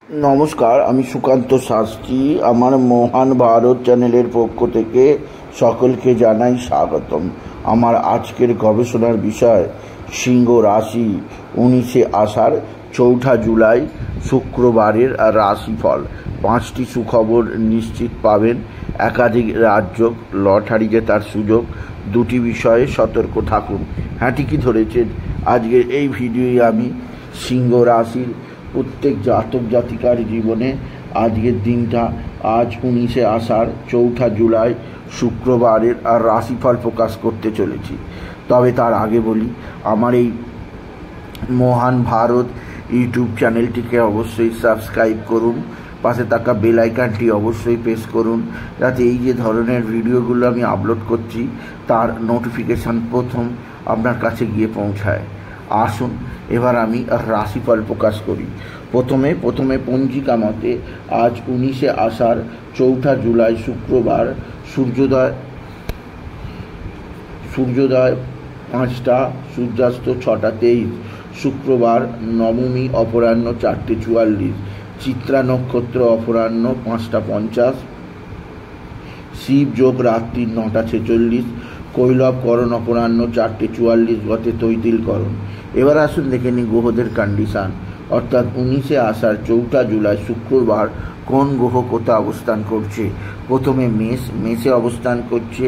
নমস্কার, আমি সুকান্ত শাস্ত্রী। আমার মহান ভারত চ্যানেলের পক্ষ থেকে সকলকে জানাই স্বাগতম। আমার আজকের গবেষণার বিষয় সিংহ রাশি 19শে আষাঢ় 4 জুলাই শুক্রবারের রাশিফল। 5টি সুখবর নিশ্চিত পাবেন, একাধিক রাজযোগ, লটারি জেতার সুযোগ। 2টি বিষয়ে সতর্ক থাকুন। হ্যাঁ, ঠিকই ধরেছেন। আজকের এই ভিডিওয়ে আমি সিংহ রাশির প্রত্যেক জাতক জাতিকার জীবনে আজকের দিনটা, আজ 19শে আষাঢ় 4 জুলাই শুক্রবারের রাশিফল প্রকাশ করতে চলেছি। তবে তার আগে বলি, আমার এই মহান ভারত ইউটিউব চ্যানেলটিকে অবশ্যই সাবস্ক্রাইব করুন, পাশে থাকা বেল আইকনটি অবশ্যই প্রেস করুন, যাতে এই যে ধরনের ভিডিওগুলো আমি আপলোড করছি তার নোটিফিকেশান প্রথম আপনার কাছে গিয়ে পৌঁছায়। আসুন এবার আমি রাশিফল প্রকাশ করি। প্রথমে পঞ্জিকা মতে আজ 19শে আষাঢ় 4 জুলাই শুক্রবার, সূর্যোদয় 5টা, সূর্যাস্ত 6টা23। শুক্রবার নবমী অপরাহ্ন 4টে44, চিত্রা নক্ষত্র অপরাহ্ন 5টা50, শিব যোগ রাত্রি 9টা46, কৈলব করণ অপরাহ্ন 4টে44 গতে তৈতিল করণ। এবার আসুন দেখে নিই গ্রহদের কন্ডিশান, অর্থাৎ 19শে আষাঢ় 4 জুলাই শুক্রবার কোন গ্রহ কোথায় অবস্থান করছে। প্রথমে মেষে অবস্থান করছে,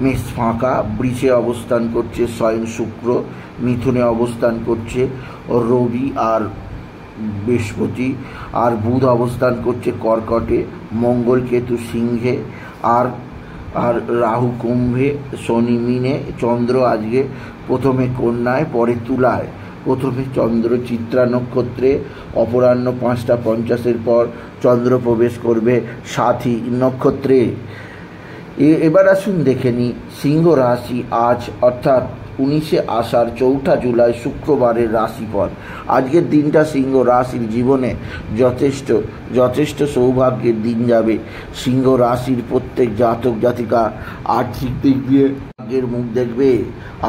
মেষ ফাঁকা। বৃষে অবস্থান করছে স্বয়ং শুক্র, মিথুনে অবস্থান করছে রবি আর বৃহস্পতি, আর বুধ অবস্থান করছে কর্কটে, মঙ্গল কেতু সিংহে, আর রাহু কুম্ভে, শনি মিনে, চন্দ্র আজকে প্রথমে কন্যায় পরে তুলায়। প্রথমে চন্দ্র চিত্রা নক্ষত্রে অপরাহ্ন 5টা50 পর চন্দ্র প্রবেশ করবে সাথী নক্ষত্রে। এবার আসুন দেখে নিই সিংহ রাশি আজ, অর্থাৎ 19শে আষাঢ় 4 জুলাই শুক্রবারের রাশিফল। আজকের দিনটা সিংহ রাশির জীবনে যথেষ্ট সৌভাগ্যের দিন যাবে। সিংহ রাশির প্রত্যেক জাতক জাতিকা আর্থিক দিক দিয়ে ভাগ্যের মুখ দেখবে।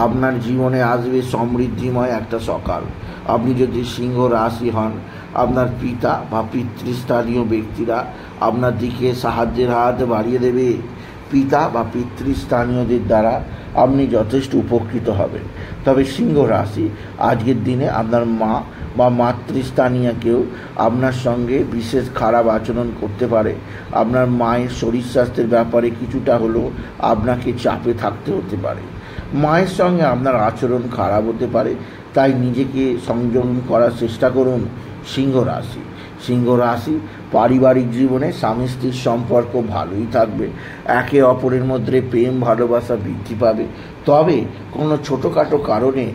আপনার জীবনে আসবে সমৃদ্ধিময় একটা সকাল। আপনি যদি সিংহ রাশি হন, আপনার পিতা বা পিতৃস্থানীয় ব্যক্তিরা আপনার দিকে সাহায্যের হাত বাড়িয়ে দেবে। পিতা বা পিতৃস্থানীয়দের দ্বারা আপনি যথেষ্ট উপকৃত হবেন। তবে সিংহ রাশি আজকের দিনে আপনার মা বা মাতৃস্থানীয় কেউ আপনার সঙ্গে বিশেষ খারাপ আচরণ করতে পারে। আপনার মায়ের শরীর স্বাস্থ্যের ব্যাপারে কিছুটা হলেও আপনাকে চাপে থাকতে হতে পারে। মায়ের সঙ্গে আপনার আচরণ খারাপ হতে পারে, তাই নিজেকে সংযম করার চেষ্টা করুন। সিংহ রাশি পারিবারিক জীবনে স্বামী স্ত্রীর সম্পর্ক ভালোই থাকবে। একে অপরের মধ্যে প্রেম ভালোবাসা বৃদ্ধি পাবে। তবে কোনো ছোটোখাটো কারণে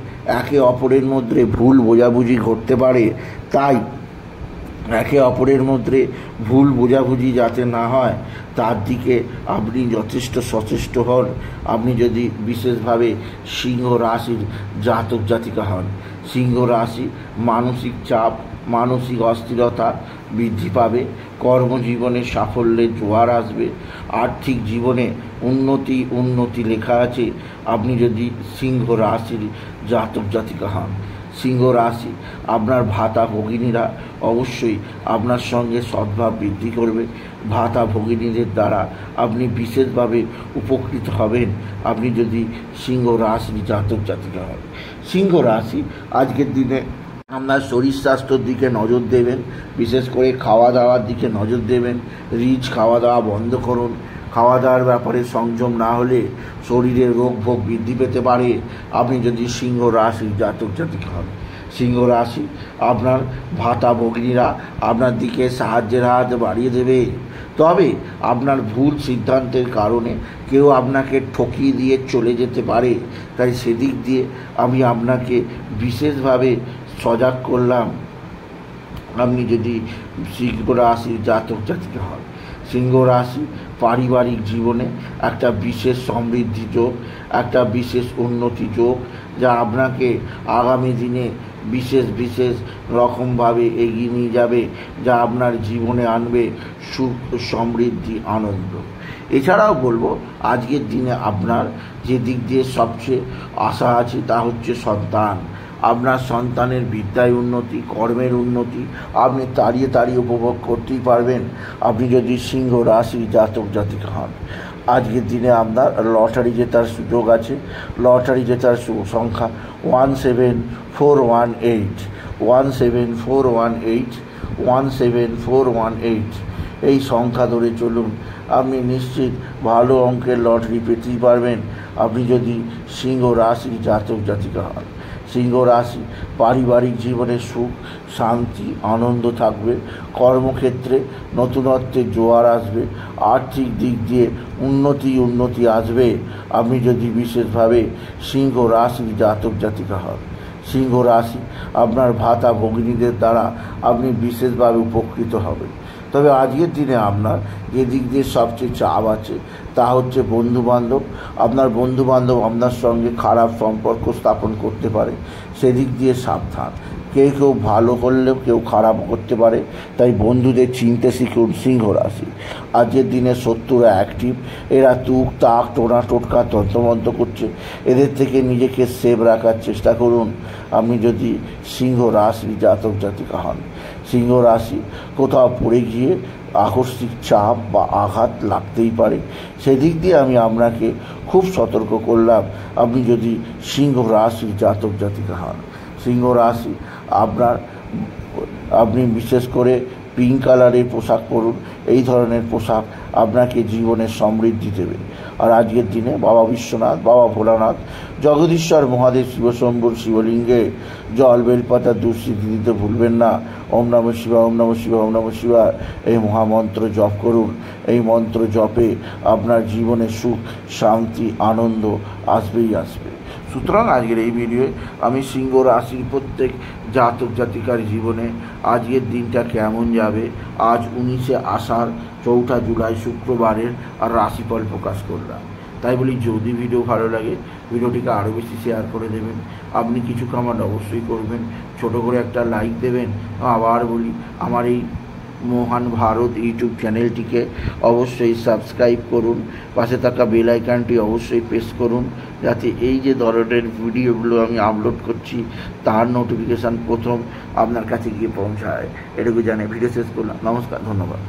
একে অপরের মধ্যে ভুল বোঝাবুঝি ঘটতে পারে, তাই একে অপরের মধ্যে ভুল বোঝাবুঝি যাতে না হয় তার দিকে আপনি যথেষ্ট সচেষ্ট হন। আপনি যদি বিশেষভাবে সিংহ রাশির জাতক জাতিকা হন। সিংহ রাশি মানসিক চাপ, মানসিক অস্থিরতা বৃদ্ধি পাবে। কর্মজীবনে সাফল্যের জোয়ার আসবে। আর্থিক জীবনে উন্নতি লেখা আছে আপনি যদি সিংহ রাশির জাতক জাতিকা হন। সিংহ রাশি আপনার ভাতা ভগিনীরা অবশ্যই আপনার সঙ্গে সদ্ভাব বৃদ্ধি করবে। ভাতা ভগিনীদের দ্বারা আপনি বিশেষভাবে উপকৃত হবেন আপনি যদি সিংহ রাশির জাতক জাতিকা হন। সিংহ রাশি আজকের দিনে আপনার শরীর স্বাস্থ্যের দিকে নজর দেবেন, বিশেষ করে খাওয়া দাওয়ার দিকে নজর দেবেন। রিচ খাওয়া দাওয়া বন্ধ করুন। খাওয়া দাওয়ার ব্যাপারে সংযম না হলে শরীরে রোগ ভোগ বৃদ্ধি পেতে পারে আপনি যদি সিংহ রাশির জাতক জাতিকা হন। সিংহ রাশি আপনার ভাতা ভগিনীরা আপনার দিকে সাহায্যের হাত বাড়িয়ে দেবে। তবে আপনার ভুল সিদ্ধান্তের কারণে কেউ আপনাকে ঠকিয়ে দিয়ে চলে যেতে পারে, তাই সেদিক দিয়ে আমি আপনাকে বিশেষভাবে সজাগ করলাম আপনি যদি সিংহ রাশির জাতক জাতিকা হন। সিংহ রাশি পারিবারিক জীবনে একটা বিশেষ সমৃদ্ধি যোগ, একটা বিশেষ উন্নতি যোগ, যা আপনাকে আগামী দিনে বিশেষ রকমভাবে এগিয়ে নিয়ে যাবে, যা আপনার জীবনে আনবে সুখ, সমৃদ্ধি, আনন্দ। এছাড়াও বলবো, আজকের দিনে আপনার যে দিক দিয়ে সবচেয়ে আশা আছে তা হচ্ছে সন্তান। আপনার সন্তানের বিদ্যায় উন্নতি, কর্মের উন্নতি আপনি তাড়িয়ে তাড়িয়ে উপভোগ করতেই পারবেন আপনি যদি সিংহ রাশির জাতক জাতিকা হন। আজকের দিনে আপনার লটারি জেতার সুযোগ আছে। লটারি জেতার সংখ্যা 17418, 17418, 17418। এই সংখ্যা ধরে চলুন, আপনি নিশ্চিত ভালো অঙ্কের লটারি পেতেই পারবেন আপনি যদি সিংহ রাশির জাতক জাতিকা হন। সিংহ রাশি পারিবারিক জীবনে সুখ, শান্তি, আনন্দ থাকবে। কর্মক্ষেত্রে নতুনত্বের জোয়ার আসবে। আর্থিক দিক দিয়ে উন্নতি আসবে আপনি যদি বিশেষভাবে সিংহ রাশির জাতক জাতিকা হন। সিংহ রাশি আপনার ভাতা ভগিনীদের দ্বারা আপনি বিশেষভাবে উপকৃত হবেন। তবে আজকের দিনে আপনার যে দিক দিয়ে সবচেয়ে চাপ আছে তা হচ্ছে বন্ধুবান্ধব। আপনার বন্ধুবান্ধব আপনার সঙ্গে খারাপ সম্পর্ক স্থাপন করতে পারে, সেদিক দিয়ে সাবধান। কেউ ভালো করলেও কেউ খারাপ করতে পারে, তাই বন্ধুদের চিনতে শিখুন সিংহ রাশি। আজকের দিনে শত্রুরা অ্যাক্টিভ, এরা তুক তাক টোনা টোটকা তন্ত্রমন্ত্র করছে, এদের থেকে নিজেকে সেভ রাখার চেষ্টা করুন আপনি যদি সিংহ রাশির জাতক জাতিকা হন। সিংহ রাশি কোথাও পড়ে গিয়ে আকস্মিক চাপ বা আঘাত লাগতেই পারে, সেদিক দিয়ে আমি আপনাকে খুব সতর্ক করলাম আপনি যদি সিংহ রাশির জাতক জাতিকা হন। সিংহ রাশি আপনি বিশেষ করে পিঙ্ক কালারের পোশাক পরুন। এই ধরনের পোশাক আপনাকে জীবনের সমৃদ্ধি দেবে। আর আজকের দিনে বাবা বিশ্বনাথ, বাবা ভোলানাথ, জগদীশ্বর মহাদেব শিবশম্ভুর শিবলিঙ্গে জল বেলপাতা দুঃস্থিতি দিতে ভুলবেন না। ওম নমঃ শিবায়, ওম নমঃ শিবায়, ওম নমঃ শিবায় এই মহামন্ত্র জপ করুন। এই মন্ত্র জপে আপনার জীবনে সুখ, শান্তি, আনন্দ আসবেই আসবে। সুতরাং আজকের এই ভিডিওয়ে আমি সিংহ রাশির প্রত্যেক জাতক জাতিকার জীবনে আজকের দিনটা কেমন যাবে আজ 19শে আষাঢ় 4 জুলাই শুক্রবারের আর রাশিফল প্রকাশ করলাম। তাই বলি যদি ভিডিও ভালো লাগে ভিডিওটিকে আরও বেশি শেয়ার করে দেবেন। আপনি কিছু কমেন্ট অবশ্যই করবেন, ছোট করে একটা লাইক দেবেন। আবার বলি আমার এই মহান ভারত ইউটিউব চ্যানেলটিকে অবশ্যই সাবস্ক্রাইব করুন, পাশে থাকা বেল আইকনটি অবশ্যই প্রেস করুন যাতে এই যে ধরনের ভিডিওগুলো আমি আপলোড করছি তার নোটিফিকেশান প্রথম আপনার কাছে গিয়ে পৌঁছায়। এটুকু জানে ভিডিও শেষ করলাম। নমস্কার, ধন্যবাদ।